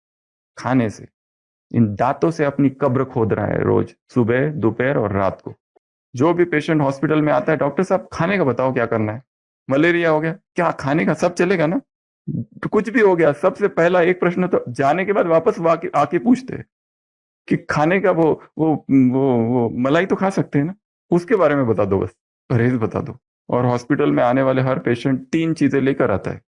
खाने से। इन दांतों से अपनी कब्र खोद रहा है रोज, सुबह, दोपहर और रात को। जो भी पेशेंट हॉस्पिटल में आता है, डॉक्टर साहब खाने का बताओ क्या करना है। मलेरिया हो गया, क्या खाने का? सब चलेगा ना? तो कुछ भी हो गया, सबसे पहला एक प्रश्न तो जाने के बाद वापस वो आके आके पूछते हैं कि खाने का वो मलाई तो खा सकते हैं ना, उसके बारे में बता दो, बस परहेज बता दो। और हॉस्पिटल में आने वाले हर पेशेंट तीन चीजें लेकर आता है।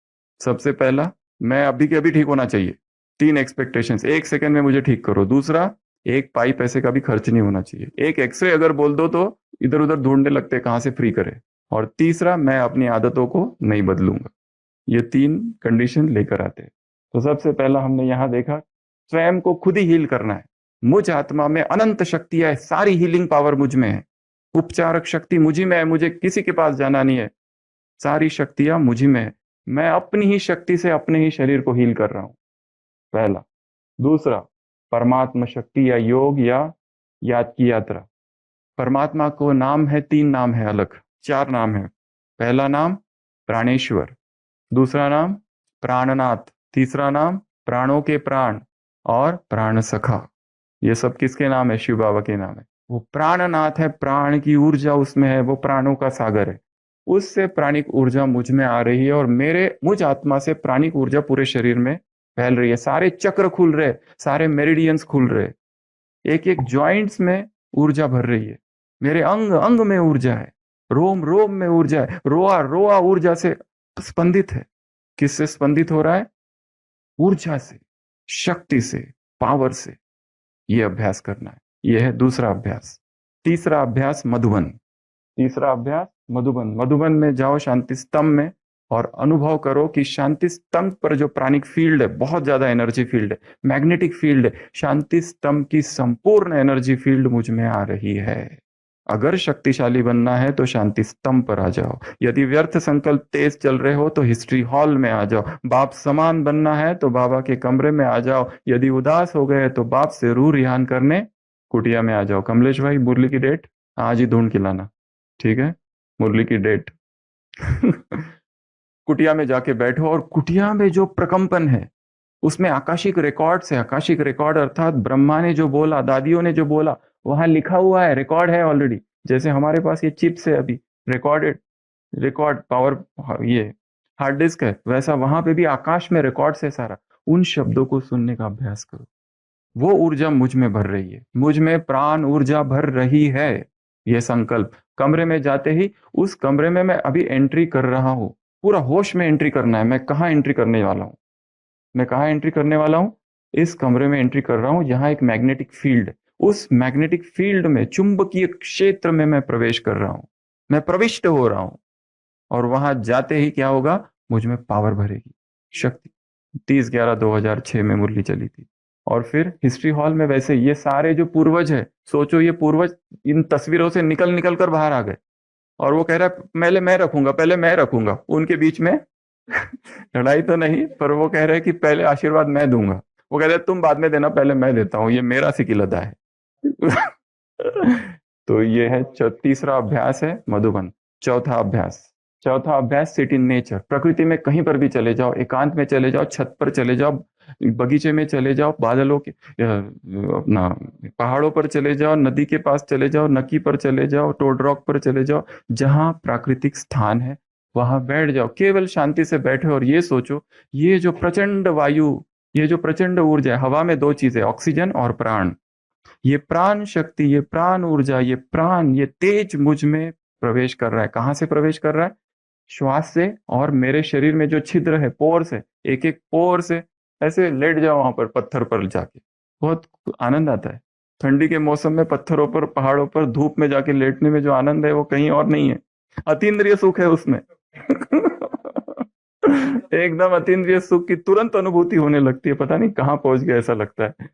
सबसे पहला, मैं अभी के अभी ठीक होना चाहिए, तीन एक्सपेक्टेशंस, 1 सेकंड में मुझे ठीक करो। दूसरा, एक पाई पैसे का भी खर्च नहीं होना चाहिए। एक एक्सरे अगर बोल दो तो इधर उधर ढूंढने लगते कहाँ से फ्री करे। और तीसरा, मैं अपनी आदतों को नहीं बदलूंगा। ये तीन कंडीशन लेकर आते हैं। तो सबसे पहला हमने यहाँ देखा, स्वयं को खुद ही हील करना है। मुझ आत्मा में अनंत शक्ति है, सारी हीलिंग पावर मुझ में है, उपचारक शक्ति मुझी में है, मुझे किसी के पास जाना नहीं है, सारी शक्तियां मुझी में है। मैं अपनी ही शक्ति से अपने ही शरीर को हील कर रहा हूं, पहला। दूसरा, परमात्मा शक्ति या योग या याद की यात्रा। परमात्मा को नाम है, 3 नाम है अलग, 4 नाम है। पहला नाम प्राणेश्वर, दूसरा नाम प्राणनाथ, तीसरा नाम प्राणों के प्राण और प्राण सखा। ये सब किसके नाम है? शिव बाबा के नाम है। वो प्राणनाथ है, प्राण की ऊर्जा उसमें है, वो प्राणों का सागर है। उससे प्राणिक ऊर्जा मुझ में आ रही है और मुझ आत्मा से प्राणिक ऊर्जा पूरे शरीर में फैल रही है। सारे चक्र खुल रहे, सारे मेरिडियंस खुल रहे, एक एक जॉइंट्स में ऊर्जा भर रही है। मेरे अंग अंग में ऊर्जा है, रोम रोम में ऊर्जा है, रोआ रोआ ऊर्जा से स्पंदित है। किससे स्पंदित हो रहा है? ऊर्जा से, शक्ति से, पावर से। ये अभ्यास करना है। ये है दूसरा अभ्यास। तीसरा अभ्यास मधुबन। तीसरा अभ्यास मधुबन। मधुबन में जाओ शांति स्तंभ में और अनुभव करो कि शांति स्तंभ पर जो प्राणिक फील्ड है, बहुत ज्यादा एनर्जी फील्ड है, मैग्नेटिक फील्ड है। शांति स्तंभ की संपूर्ण एनर्जी फील्ड मुझ में आ रही है। अगर शक्तिशाली बनना है तो शांति स्तंभ पर आ जाओ। यदि व्यर्थ संकल्प तेज चल रहे हो तो हिस्ट्री हॉल में आ जाओ। बाप समान बनना है तो बाबा के कमरे में आ जाओ। यदि उदास हो गए तो बाप से रूह रिहान करने कुटिया में आ जाओ। कमलेश भाई, मुरली की डेट आज ही ढूंढ के लाना, ठीक है? मुरली की डेट कुटिया में जाके बैठो और कुटिया में जो प्रकंपन है उसमें आकाशिक रिकॉर्ड से, आकाशिक रिकॉर्ड अर्थात ब्रह्मा ने जो बोला, दादियों ने जो बोला, वहां लिखा हुआ है, रिकॉर्ड है ऑलरेडी। जैसे हमारे पास ये चिप्स है अभी, रिकॉर्डेड, रिकॉर्ड पावर, ये हार्ड डिस्क है, वैसा वहां पे भी आकाश में रिकॉर्ड है सारा। उन शब्दों को सुनने का अभ्यास करो। वो ऊर्जा मुझ में भर रही है, मुझ में प्राण ऊर्जा भर रही है। ये संकल्प कमरे में जाते ही, उस कमरे में मैं अभी एंट्री कर रहा हूं, पूरा होश में एंट्री करना है। मैं कहाँ एंट्री करने वाला हूँ? मैं कहाँ एंट्री करने वाला हूँ? इस कमरे में एंट्री कर रहा हूँ जहां एक मैग्नेटिक फील्ड है। उस मैग्नेटिक फील्ड में, चुंबकीय क्षेत्र में मैं प्रवेश कर रहा हूं, मैं प्रविष्ट हो रहा हूं। और वहां जाते ही क्या होगा? मुझ में पावर भरेगी, शक्ति। 30/11/2006 में मुरली चली थी। और फिर हिस्ट्री हॉल में वैसे ये सारे जो पूर्वज है, सोचो ये पूर्वज इन तस्वीरों से निकल निकल कर बाहर आ गए। और वो कह रहा है पहले मैं रखूंगा, पहले मैं रखूंगा। उनके बीच में लड़ाई तो नहीं, पर वो कह रहे हैं कि पहले आशीर्वाद मैं दूंगा। वो कह रहे हैं तुम बाद में देना, पहले मैं देता हूं, ये मेरा सिकिलदा है। तो ये है तीसरा अभ्यास है मधुबन। चौथा अभ्यास, चौथा अभ्यास सिट इन नेचर। प्रकृति में कहीं पर भी चले जाओ, एकांत में चले जाओ, छत पर चले जाओ, बगीचे में चले जाओ, बादलों के अपना पहाड़ों पर चले जाओ, नदी के पास चले जाओ, नकी पर चले जाओ, टोड रॉक पर चले जाओ, जहां प्राकृतिक स्थान है वहां बैठ जाओ। केवल शांति से बैठो और ये सोचो, ये जो प्रचंड वायु, ये जो प्रचंड ऊर्जा है, हवा में 2 चीजें, ऑक्सीजन और प्राण। ये प्राण शक्ति, ये प्राण ऊर्जा, ये प्राण, ये तेज मुझ में प्रवेश कर रहा है। कहाँ से प्रवेश कर रहा है? श्वास से। और मेरे शरीर में जो छिद्र है, पोर से, एक एक पोर से ऐसे लेट जाओ वहां पर, पत्थर पर जाके, बहुत आनंद आता है। ठंडी के मौसम में पत्थरों पर, पहाड़ों पर, धूप में जाके लेटने में जो आनंद है वो कहीं और नहीं है। अतीन्द्रिय सुख है उसमें। एकदम अतीन्द्रिय सुख की तुरंत अनुभूति होने लगती है, पता नहीं कहाँ पहुंच गया ऐसा लगता है।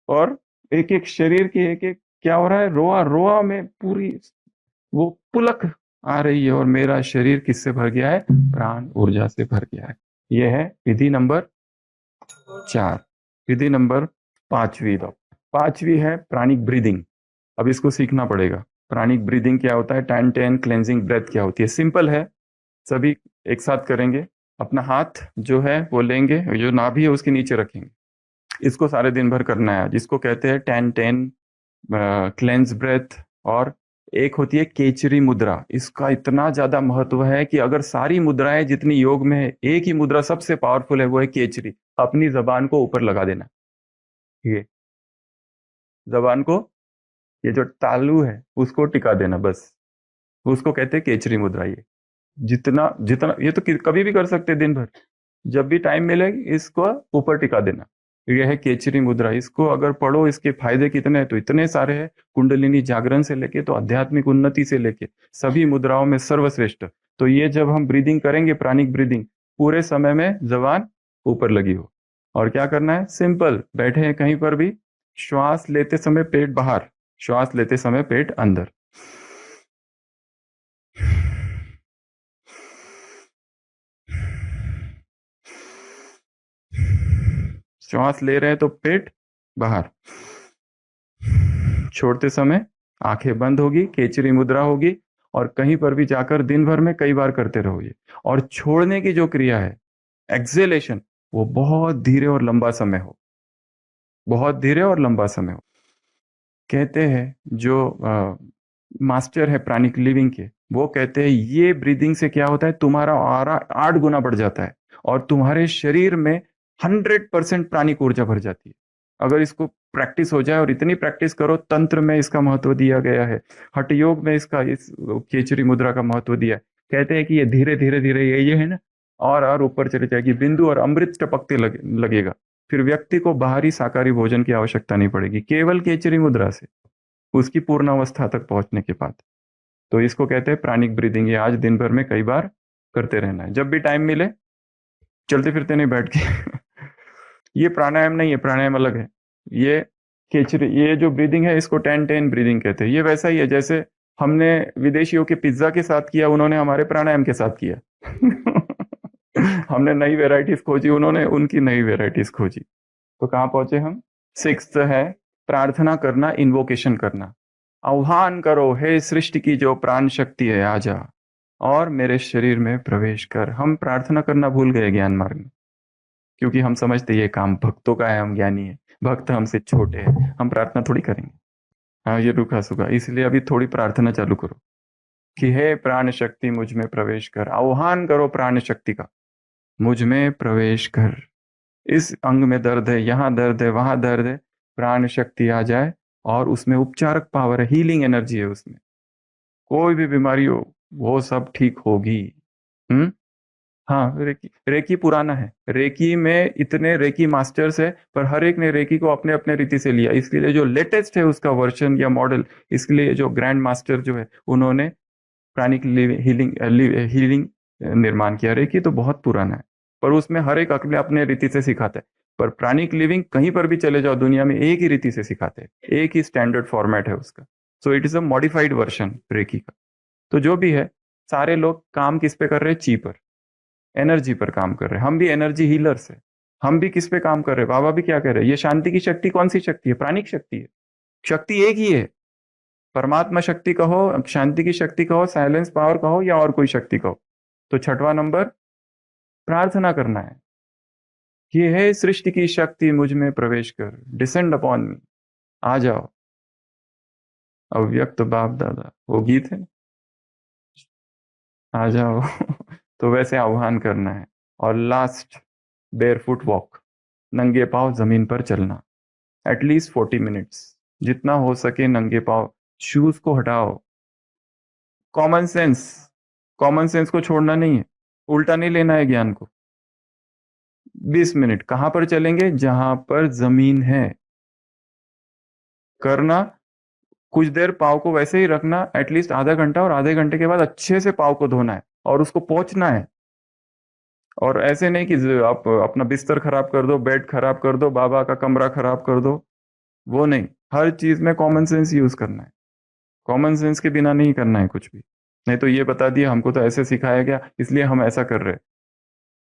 और एक एक शरीर की एक एक क्या हो रहा है, रोआ रोआ में पूरी वो पुलक आ रही है, और मेरा शरीर किससे भर गया है? प्राण ऊर्जा से भर गया है। यह है विधि नंबर 4। विधि नंबर 5वीं दो, 5वीं है प्राणिक ब्रीदिंग। अब इसको सीखना पड़ेगा। प्राणिक ब्रीदिंग क्या होता है, 10-10 क्लेंजिंग ब्रेथ क्या होती है। सिंपल है, सभी एक साथ करेंगे। अपना हाथ जो है वो लेंगे, जो नाभि है उसके नीचे रखेंगे। इसको सारे दिन भर करना है, जिसको कहते हैं 10-10 क्लेंज ब्रेथ। और एक होती है केचरी मुद्रा। इसका इतना ज्यादा महत्व है कि अगर सारी मुद्राएं जितनी योग में है, एक ही मुद्रा सबसे पावरफुल है, वो है केचरी। अपनी जबान को ऊपर लगा देना, ये जबान को, ये जो तालू है उसको टिका देना बस। उसको कहते हैं केचरी मुद्रा। ये जितना जितना ये तो कभी भी कर सकते हैं दिन भर, जब भी टाइम मिले इसको ऊपर टिका देना। यह है केचरी मुद्रा। इसको अगर पढ़ो, इसके फायदे कितने हैं तो इतने सारे हैं। कुंडलिनी जागरण से लेके तो आध्यात्मिक उन्नति से लेके सभी मुद्राओं में सर्वश्रेष्ठ। तो ये जब हम ब्रीदिंग करेंगे, प्राणिक ब्रीदिंग, पूरे समय में जबान ऊपर लगी हो। और क्या करना है, सिंपल, बैठे हैं कहीं पर भी, श्वास लेते समय पेट बाहर, श्वास लेते समय पेट अंदर। श्वास ले रहे हैं तो पेट बाहर, छोड़ते समय आंखें बंद होगी, केचरी मुद्रा होगी। और कहीं पर भी जाकर दिन भर में कई बार करते रहोगे। और छोड़ने की जो क्रिया है, एक्सेलेशन, वो बहुत धीरे और लंबा समय हो, बहुत धीरे और लंबा समय हो। कहते हैं जो मास्टर है प्राणिक लिविंग के, वो कहते हैं ये ब्रीदिंग से क्या होता है, तुम्हारा ऑरा 8 गुना बढ़ जाता है, और तुम्हारे शरीर में 100% प्राणिक ऊर्जा भर जाती है। अगर इसको प्रैक्टिस हो जाए, और इतनी प्रैक्टिस करो, तंत्र में इसका महत्व दिया गया है, हठ योग में इसका, इस केचरी मुद्रा का महत्व दिया है। कहते हैं कि ये धीरे धीरे धीरे ये है ना, और ऊपर चली जाएगी, बिंदु और अमृत टपकते लगेगा। फिर व्यक्ति को बाहरी शाकाहारी भोजन की आवश्यकता नहीं पड़ेगी, केवल केचरी मुद्रा से, उसकी पूर्ण अवस्था तक पहुंचने के बाद। तो इसको कहते हैं प्राणिक ब्रीदिंग। ये आज दिन भर में कई बार करते रहना है, जब भी टाइम मिले, चलते फिरते नहीं, बैठ के। ये प्राणायाम नहीं है, प्राणायाम अलग है। ये केचरी, ये जो ब्रीदिंग है इसको 10-10 ब्रीदिंग कहते हैं। ये वैसा ही है जैसे हमने विदेशियों के पिज्जा के साथ किया, उन्होंने हमारे प्राणायाम के साथ किया। हमने नई वेराइटीज खोजी, उन्होंने उनकी नई वेराइटीज खोजी। तो कहाँ पहुंचे हम? 6th है प्रार्थना करना, इन्वोकेशन करना। आह्वान करो, हे सृष्टि की जो प्राण शक्ति है, आजा और मेरे शरीर में प्रवेश कर। हम प्रार्थना करना भूल गए ज्ञान मार्ग में, क्योंकि हम समझते ये काम भक्तों का है, हम ज्ञानी है, भक्त हमसे छोटे हैं, हम प्रार्थना थोड़ी करेंगे। हाँ, ये रुखा सुखा। इसलिए अभी थोड़ी प्रार्थना चालू करो कि हे प्राण शक्ति मुझ में प्रवेश कर। आह्वान करो प्राण शक्ति का, मुझ में प्रवेश कर। इस अंग में दर्द है, यहाँ दर्द है, वहां दर्द है, प्राण शक्ति आ जाए, और उसमें उपचारक पावर है, हीलिंग एनर्जी है उसमें। कोई भी बीमारी हो वो सब ठीक होगी। हम्म। हाँ, रेकी, रेकी पुराना है। रेकी में इतने रेकी मास्टर्स है, पर हर एक ने रेकी को अपने अपने रीति से लिया। इसके लिए जो लेटेस्ट है उसका वर्जन या मॉडल, इसके लिए जो ग्रैंड मास्टर जो है, उन्होंने प्राणिक हीलिंग हीलिंग निर्माण किया। रेकी तो बहुत पुराना है, पर उसमें हर एक अपने अपने रीति से सिखाता है। पर प्राणिक लिविंग कहीं पर भी चले जाओ दुनिया में, एक ही रीति से सिखाते हैं, एक ही स्टैंडर्ड फॉर्मेट है उसका। So it is a modified version Reiki का। तो जो भी है, सारे लोग काम किस पे कर रहे हैं? ची पर, एनर्जी पर काम कर रहे हैं। हम भी एनर्जी हीलर्स है। हम भी किस पे काम कर रहे हैं? बाबा भी क्या कह रहे हैं? ये शांति की शक्ति कौन सी शक्ति है? प्राणिक शक्ति है। शक्ति एक ही है, परमात्मा शक्ति कहो, शांति की शक्ति कहो, साइलेंस पावर कहो, या और कोई शक्ति कहो। तो 6वां नंबर प्रार्थना करना है कि हे सृष्टि की शक्ति मुझ में प्रवेश कर, डिसेंड अपॉन मी, आ जाओ। अव्यक्त बाप दादा, वो गीत है, आ जाओ। तो वैसे आह्वान करना है। और लास्ट, बेयरफुट वॉक, नंगे पांव जमीन पर चलना, एटलीस्ट 40 मिनट्स। जितना हो सके नंगे पाँव, शूज को हटाओ। कॉमन सेंस, कॉमन सेंस को छोड़ना नहीं है, उल्टा नहीं लेना है ज्ञान को। 20 मिनट कहां पर चलेंगे? जहां पर जमीन है। करना कुछ देर पाँव को वैसे ही रखना, एटलीस्ट आधा घंटा, और आधे घंटे के बाद अच्छे से पाँव को धोना है और उसको पोंछना है। और ऐसे नहीं कि आप अपना बिस्तर खराब कर दो, बेड खराब कर दो, बाबा का कमरा खराब कर दो, वो नहीं। हर चीज में कॉमन सेंस यूज करना है। कॉमन सेंस के बिना नहीं करना है कुछ भी। नहीं तो ये बता दिया हमको तो ऐसे सिखाया गया इसलिए हम ऐसा कर रहे हैं।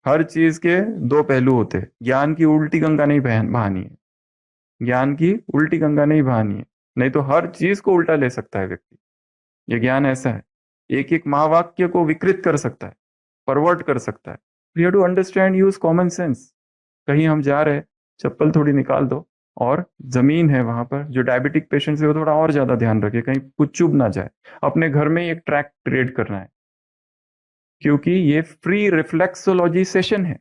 हर चीज के दो पहलू होते हैं। ज्ञान की उल्टी गंगा नहीं बहानी है। ज्ञान की उल्टी गंगा नहीं बहानी है, नहीं तो हर चीज को उल्टा ले सकता है व्यक्ति। ये ज्ञान ऐसा है, एक एक महावाक्य को विकृत कर सकता है, परवर्ट कर सकता है। You have to understand, use common sense. कहीं हम जा रहे हैं, चप्पल थोड़ी निकाल दो, और जमीन है वहां पर, जो डायबिटिक पेशेंट है वो थोड़ा और ज्यादा ध्यान रखे कहीं कुछ चुभ ना जाए। अपने घर में ही एक ट्रैक क्रिएट करना है, क्योंकि ये फ्री रिफ्लेक्सोलॉजी सेशन है।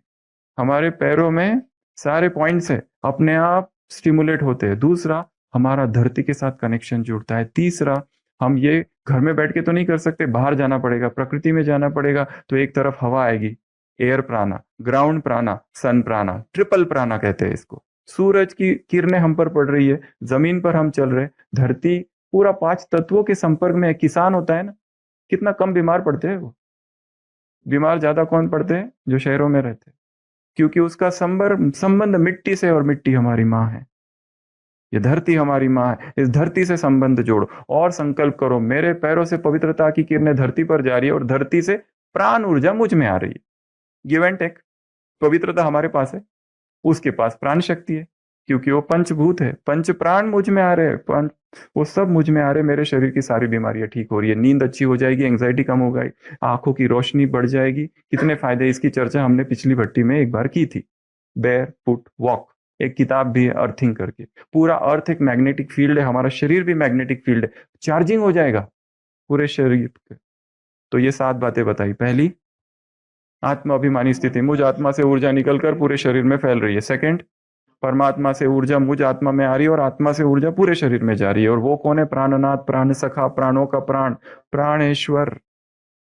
हमारे पैरों में सारे पॉइंट्स है, अपने आप स्टिमुलेट होते हैं। दूसरा, हमारा धरती के साथ कनेक्शन जुड़ता है। तीसरा, हम ये घर में बैठ के तो नहीं कर सकते, बाहर जाना पड़ेगा, प्रकृति में जाना पड़ेगा। तो एक तरफ हवा आएगी, एयर प्राणा, ग्राउंड प्राणा, सन प्राणा, ट्रिपल प्राणा कहते हैं इसको। सूरज की किरणें हम पर पड़ रही है, जमीन पर हम चल रहे, धरती पूरा 5 तत्वों के संपर्क में है। किसान होता है ना, कितना कम बीमार पड़ते हैं वो। बीमार ज्यादा कौन पड़ते हैं? जो शहरों में रहते हैं, क्योंकि उसका संबंध मिट्टी से, और मिट्टी हमारी माँ है। ये धरती हमारी माँ है, इस धरती से संबंध जोड़ो और संकल्प करो, मेरे पैरों से पवित्रता की किरणें धरती पर जा रही है और धरती से प्राण ऊर्जा मुझ में आ रही है। Give and take. पवित्रता हमारे पास है, उसके पास प्राण शक्ति है, क्योंकि वो पंचभूत है। पंच प्राण मुझ में आ रहे हैं, पंच वो सब मुझ में आ रहे हैं। मेरे शरीर की सारी बीमारियां ठीक हो रही है, नींद अच्छी हो जाएगी, एंग्जाइटी कम हो गई, आंखों की रोशनी बढ़ जाएगी। कितने फायदे, इसकी चर्चा हमने पिछली भट्टी में एक बार की थी। बेयर फुट वॉक, एक किताब भी है अर्थिंग करके। पूरा अर्थ एक मैग्नेटिक फील्ड है, हमारा शरीर भी मैग्नेटिक फील्ड है, चार्जिंग हो जाएगा पूरे शरीर पे। तो ये 7 बातें बताई। पहली, आत्मा अभिमानी स्थिति, मुझ आत्मा से ऊर्जा निकलकर पूरे शरीर में फैल रही है। सेकंड, परमात्मा से ऊर्जा मुझ आत्मा में आ रही है और आत्मा से ऊर्जा पूरे शरीर में जा रही है। और वो कौन है? प्राणनाथ, प्राण सखा, प्राणों का प्राण, प्राणेश्वर,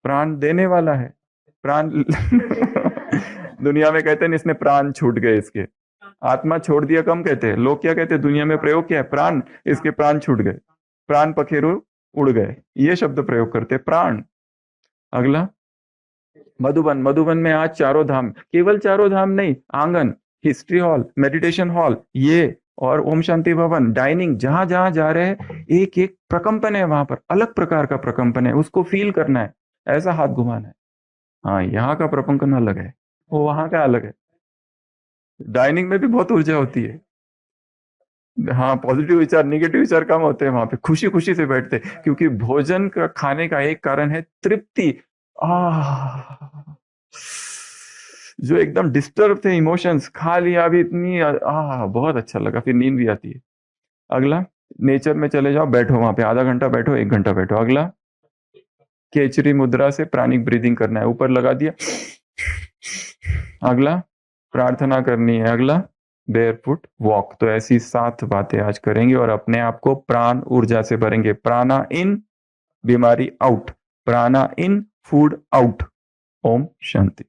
प्राण देने वाला है। प्राण दुनिया में कहते हैं इसने प्राण छूट गए इसके, आत्मा छोड़ दिया कम कहते हैं लोग। क्या कहते हैं दुनिया में प्रयोग? क्या है? प्राण, इसके प्राण छूट गए, प्राण पखेरु उड़ गए, ये शब्द प्रयोग करते हैं, प्राण। अगला, मधुबन, मधुबन में आज चारों धाम, केवल चारों धाम नहीं, आंगन, हिस्ट्री हॉल, मेडिटेशन हॉल, ये और ओम शांति भवन, डाइनिंग, जहां जहां जा रहे हैं एक एक प्रकंपन है वहां पर, अलग प्रकार का प्रकंपन है, उसको फील करना है, ऐसा हाथ घुमाना है। हाँ, यहाँ का प्रकंपन अलग है, वो वहां का अलग है। डाइनिंग में भी बहुत ऊर्जा होती है। हाँ, पॉजिटिव विचार, निगेटिव विचार कम होते हैं वहां पे, खुशी खुशी से बैठते हैं, क्योंकि भोजन का खाने का एक कारण है तृप्ति। जो एकदम डिस्टर्ब थे इमोशंस, खा लिया अभी, इतनी बहुत अच्छा लगा, फिर नींद भी आती है। अगला, नेचर में चले जाओ, बैठो वहां पे, आधा घंटा बैठो, 1 घंटा बैठो। अगला, केचरी मुद्रा से प्राणिक ब्रीदिंग करना है, ऊपर लगा दिया। अगला, प्रार्थना करनी है। अगला, बेयरफुट वॉक। तो ऐसी 7 बातें आज करेंगे और अपने आप को प्राण ऊर्जा से भरेंगे। प्राणा इन, बीमारी आउट, प्राणा इन, फूड आउट। ओम शांति।